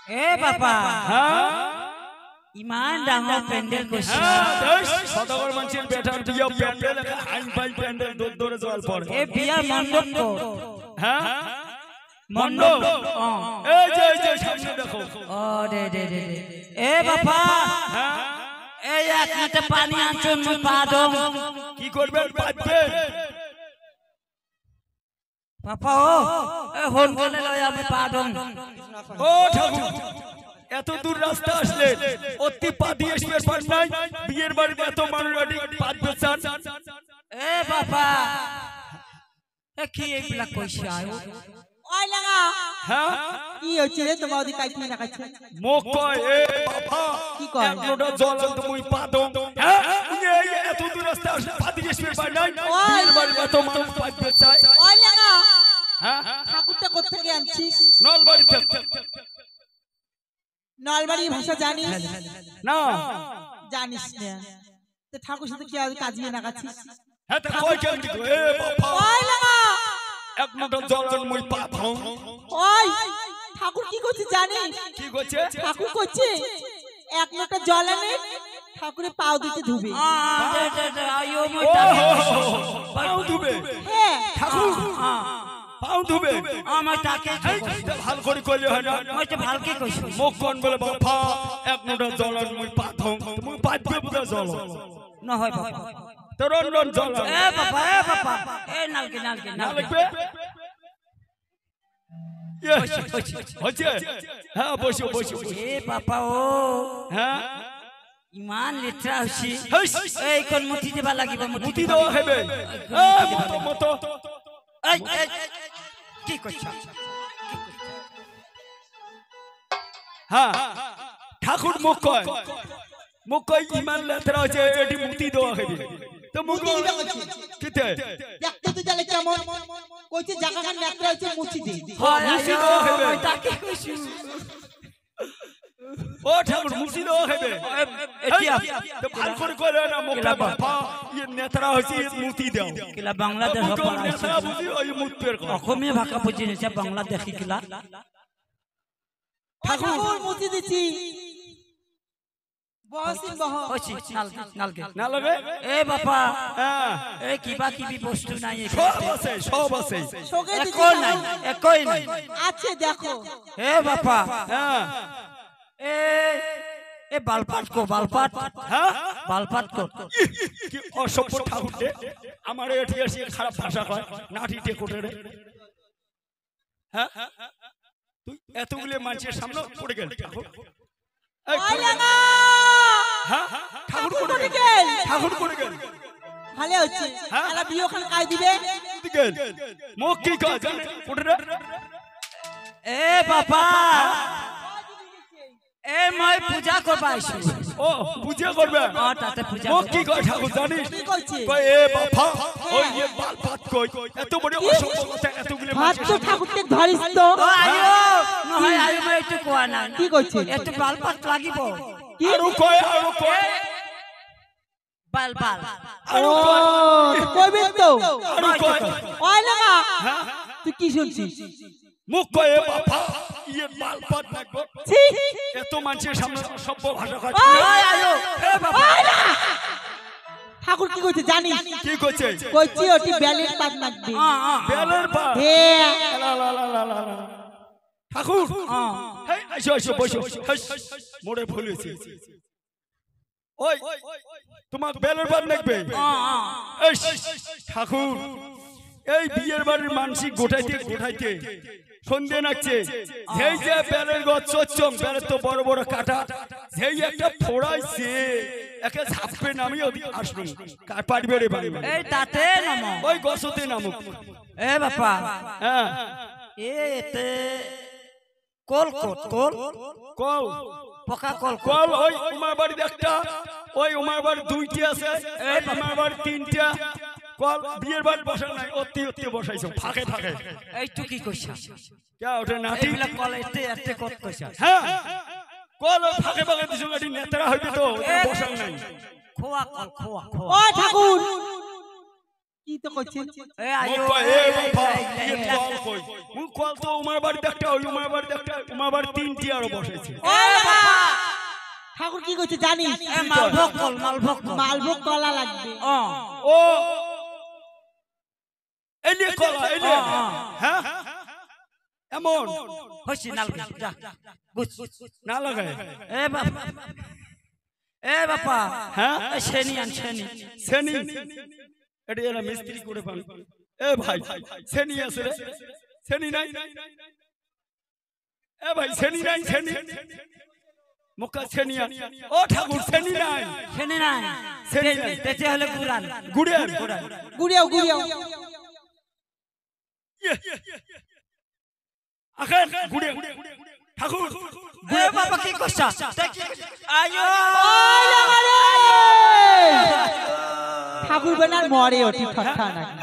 এ বাবা হ্যাঁ ইমান ডাঙর প্যান্ডেল করছে সদাগর মানুষের বেটার বিয়া প্যান্ডেল হাই ফাই প্যান্ডেল দূর দূরে জল পড়ে এ বিয়া মণ্ডপ তো হ্যাঁ মণ্ডপ এই যে সামনে দেখো ও রে রে রে এ বাবা হ্যাঁ এই এক হাতে পানি আনছুন মুই পা দম কি করবেন পাচ্ছেন বাবা ও এ হন বলে লয় আমি পা দম ও ঠাকুর এত দূর রাস্তা আসলে অতি পা দিয়ে আসবে পার নাই বিয়ের বাড়িতে এত মানুষ পাঁচ বছর এ বাবা এ কি এইগুলা কইছে আয় ওই লাগা হ্যাঁ কি হচ্ছে রে তোমার ওদিকে কাইতে না কাছে মুখ কয় এ বাবা কি কয় এক লোটা জল আনতে মুই পা দম হ্যাঁ এই এত দূর রাস্তা আসলে পা দিয়ে আসবে পার নাই বিয়ের বাড়িতে এত মানুষ পাঁচ বছর ওই লাগা হ্যাঁ ঠাকুরটা কোথা থেকে আনছিস নলবাড়িতে নলবাড়ির ভাষা জানিস না জানিস না তো ঠাকুর সাথে কি কাজিয়ে না কাছিস হ্যাঁ তা কয় কেন দিগো এ বাবা ওই লাগা এক লোটা জল আন মুই পা দম ওই ঠাকুর কি করছে জানিস কি করছে ঠাকুর করছে এক লোটা জল এনে ঠাকুরের পাও দিতে ধুবে দে দে দে আয়ো মই ও তাকে পাও ধুবে হ্যাঁ ঠাকুর পাও ধুবে আমার তাকে ভাল করে কইলে হয় না মই তো ভালকে কইছি মুখ কোন বলে বাবা এক লোটা জল আন মুই পা দম মুই পাঁচবে বুদা জল না হয় বাবা তো রন জল এ বাবা এ নালকে নালকে না নালকে লাগবে হচ্ছে হ্যাঁ বসো বসো এ বাবা ও হ্যাঁ ইমান লেটরা হইছি হেস এই কোন মুঠি দেবা লাগিব মুতি দেওয়া হবে মতো মতো এই এই কি কইছ হ্যাঁ ঠাকুর মুখ কয় ইমান লেতরা হচ্ছে এটি মুতি দেওয়া হবে তো মুখ কিতে দেখতে তো জালে কেমন কইছে জায়গাখান নেত্রা হচ্ছে মুছি দে মুছি দেওয়া হবে ওই তাকে কইছি ও ঠাকুর মুছি দেওয়া হবে তো ভাল করে কইলে না মুখ বাবা ই নেতরা হচ্ছে মুতি দাও কিলা বাংলাদেশ পড়াইছে নেতরা বুঝি ওই মুতের কথা অসমীয়া ভাষা বুঝি নিছে বাংলাদেশী কিলা ঠাকুর মুছি দিছি বসিন বহ ওছি নালকে নালকে না লাগে এ বাবা হ্যাঁ এ কিবা কিবি বস্তু নাই সব আছে সোগে দিছি একই নাই আছে দেখো এ বাবা হ্যাঁ এ এ বালপাট কো বালপাট হ্যাঁ বালপাট কো কি অসভ্য ঠাকুর রে আমার এটি এসে খারাপ ভাষা কয় নাটিতে কোটে রে হ্যাঁ তুই এতগুলো মানুষের সামনে পড়ে গেল ঠাকুর এই ওই লাগা হ্যাঁ ঠাকুর ঠাকুর পড়ে কোটে গেল গেল ঠাকুর পড়ে গেল ভালো হচ্ছে হ্যাঁ? আলা বিয়ে ওখানে কাই দিবে গেল মুখ কি কয় জানে কোটে রে এ বাবা এ মই পূজা করবা আইছি ও পূজা করবে তাতে পূজা মুখ কি কয় ঠাকুর জানিস কি কইছে কয় এ বাবা ওই যে বাল পাত কই এত বড় অসভ্য কথা এতগুলো হাত মানুষের তো সামনে ঠাকুরকে ধরিস তো ও আয়ো নহয় আয়ো মই একটু কোয়া না কি কইছে এত বালপাট লাগিব আরো কয় বাল বাল আরো ও কয় তো কইবে তো আরো কয় ওই লাগা হ্যাঁ তুই কি শুনছিস মুখ কয় এ বাবা ইয়ে বাল পাত লাগবো ছি এত মানুষের সামনে সভ্য ভাষা কয় ওই আয়ো এ বাবা ওই না ঠাকুর কি কইছে জানিস কি কইছে কইছি ওটি ব্যালেট পাত নাকবি বেলের পা হে লা লা লা লা লা লা। ঠাকুর হেই আসো আসো বসো হেস, মোড়ে ভুলেছি ওই তোমার বেলের পা লাগবে এই ঠাকুর এই বিয়ের বাড়ির মানসিক গোটাইতে সন্ধে নাচছে যেই যে বেলের গছ চচ্চম বেলের তো বড় বড় কাটা যেই একটা ফোড়াইছে একে ঝাপে নামিয়ে আসলো পারবে রে বাড়ি এই তাতে নমো ওই গছতে নামুক এ বাবা হ্যাঁ এ এতে কল কল কল কল পকা কল কল ওই উমার বাড়ির একটা ওই উমার বাড়ির দুইটি আছে এই আমার বাড়ির তিনটা কল বিয়ের বাড়ি বসার নাই অতি বসাইছো ফাঁকে ফাঁকে এইটু কি কইছা কে ওটা নাটি এইবিলাক কল এতে এতে কত কইছা হ্যাঁ কল ফাঁকে ফাঁকে দিছো গাড়ি নেতারা হইবে তো বসার নাই খোয়া কল খোয়া খোয়া ও ঠাকুর কি তো করছেন? এ আয়ো মুখ এ বাবা এ কল কই মুখ কল তো উমার বাড়ি একটা ওই উমার বাড়ি একটা উমার বাড়ি তিনটি আরো বসেছে ও বাবা ঠাকুর কি করছে জানিস? এ মালভোগ কল মালভোগ কল মালভোগ কলা লাগবে। ও এনে কলা এনে হ্যাঁ এমন হইছে নাল যা বুঝ না লাগায় এ বাবা এ বাবা হ্যাঁ এ ছেনি আন ছেনি সেনি এটা এরা মিস্ত্রি করে পান এ ভাই সেনি আছে রে সেনি নাই এ ভাই সেনি নাই সেনি মুখা সেনি ও ঠাকুর সেনি নাই ছেনি নাই সেনি নাই তেতে হলে গুড়ান গুড়ে গুড়িয়াও গুড়িয়াও আখের গুড়ে ঠাকুর এ বাবা কি করছ আয়ো ঠাকুর বেনার মরে ওটি ঠাঠা নাকি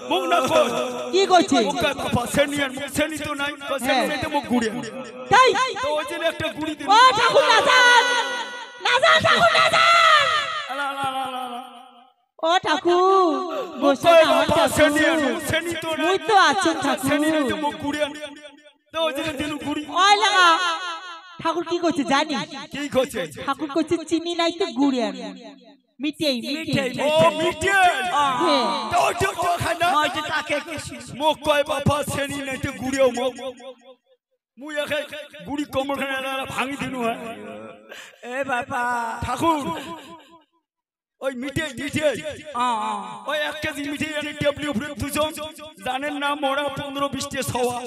মুখ না কর কি করছে? মুখা বাবা সেনি আর মুখ সেনি তো নাই তো সেনি নাই তো মুখ গুড়ে তাই তো ওই যে একটা গুড়ি দিন ও ঠাকুর নাজান নাজান ঠাকুর নাজান আলা আলা আলা আলা ও ঠাকুর বসে কই আমার বাবা সেনি আর ঠাকুর মুখ সেনি তো নাই মুই তো আছেন সেনি নাই তো ঠাকুর মুখ গুড়ে তো ওই যে দিনু গুড়ি ওই লাগা ঠাকুর কি করছে জানিস? কি করছে ঠাকুর করছে চিনি নাই তো গুড় আন মিটেই মিটেই ও মিটে হ্যাঁ তো তো খায় না ওই যে তাকে কিছু মুখ কয় বাবা সেনি নাই তো গুড়েও মুখ মুই একে গুড়ি কোমর খানে ভাঙি দিনু হয় এ বাবা ঠাকুর ওই মিটে মিটে আ ওই 1 কেজি মিটে এনে টেবলি উপরে দুজন জানেন না মোরা 15-20 তে সওয়া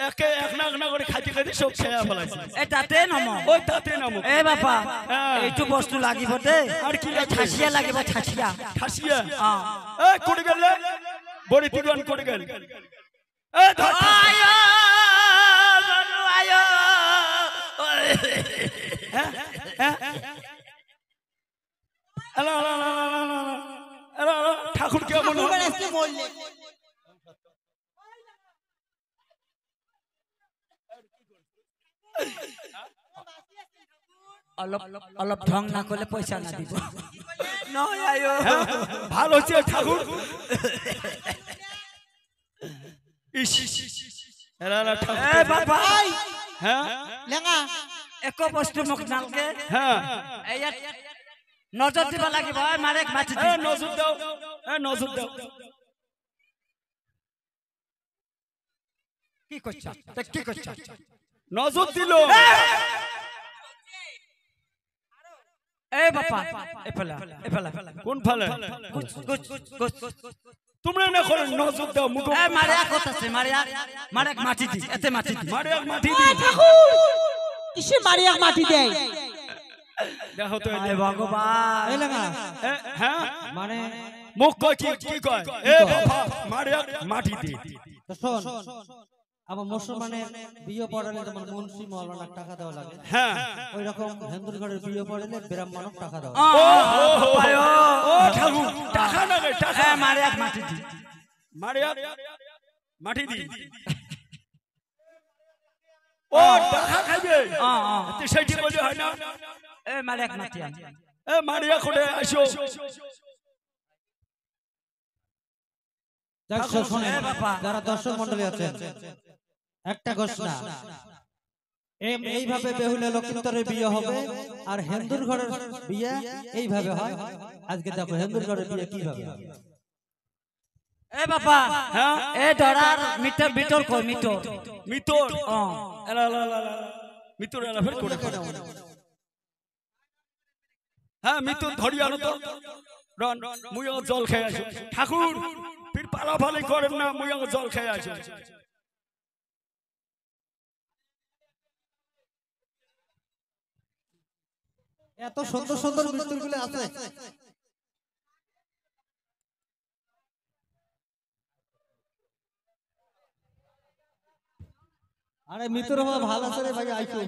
একে এক না করে খাইতে খাইতে সব খেয়া ফেলাইছে এ তাতে নম ওই তাতে নামো এ বাবা হ্যাঁ। এইটু বস্তু লাগিব দে আর কি লাগবে? ছাছিয়া লাগিব ছাছিয়া ঠাসিয়া আ এ কোড়ে গেল বড়ি তিগন কোড়ে গেল এ ধর আয়ো বনু আয়ো আলা আলা আলা আলা আলা ঠাকুর কেমন ঠাকুর বেনা আজকে মরলে অলপ অলপ ঢং না করলে পয়সা না দিব নয় আয়ো হ্যাঁ, ভালো হচ্ছে ঠাকুর ইস এলা এলা এ ঠাকুর বাবা হ্যাঁ লেঙা এক বস্তু মুখ নালকে হ্যাঁ এই নজর দিব লাগিব মারে মাছি এ নজর দাও এ নজর দাও কি করছ তা কি করছ নজর দিল এ বাবা এ ফেলা কোন ফালে গুছ গুছ গুছ তোমরা না করে নজর দাও মুখ এ মারিয়া করতেছে মারে মাটি দি এতে মাটি দি মারে এক মাটি ও দি ঠাকুর কিসে মারিয়া মাটি দেয়? দেখো তো এ ভগবান এই লেঙা এ, হ্যাঁ মানে মুখ কয় কি কয় এ বাবা মারে এক মাটি দি তো শোন আমার মুসলমানের বিয়ে পড়ালে তোমার মুন্সি মৌলানার টাকা দেওয়া লাগে হ্যাঁ ওই রকম হিন্দুর ঘরের বিয়ে পড়ালে ব্রাহ্মণক টাকা দেওয়া ও লাগে। ও ঠাকুর টাকা লাগে টাকা এ মারে এক মাটি দি মারে এক মাটি দি ও টাকা খাইবে তো সেইটি বলে হয় না এ মারে এক মাটি আন এ মারিয়া কোটে আসো যাক শোনেন এ বাবা। যারা দর্শক মন্ডলী আছেন একটা ঘোষণা এইভাবে বেহুলা লক্ষিন্দরের বিয়ে হবে আর হিন্দুর ঘরের বিয়ে এইভাবে হয়। আজকে দেখো হিন্দুর ঘরের বিয়ে কিভাবে হয়। এ বাবা হ্যাঁ এ ধরার মিটার বিটর কই মিটর মিতর ও এলা এলা এলা এলা। মিতর এলা ফের কোটে হ্যাঁ মিতর ধরি আনো তো রন মুইও জল খেয়ে আসো ঠাকুর ফির পালা ফালি করেন না মুইও জল খেয়ে আসো এত সুন্দর সুন্দর মিস্ত্রিগুলো আছে। আরে মিত্র ভালো আছে রে ভাই আইছো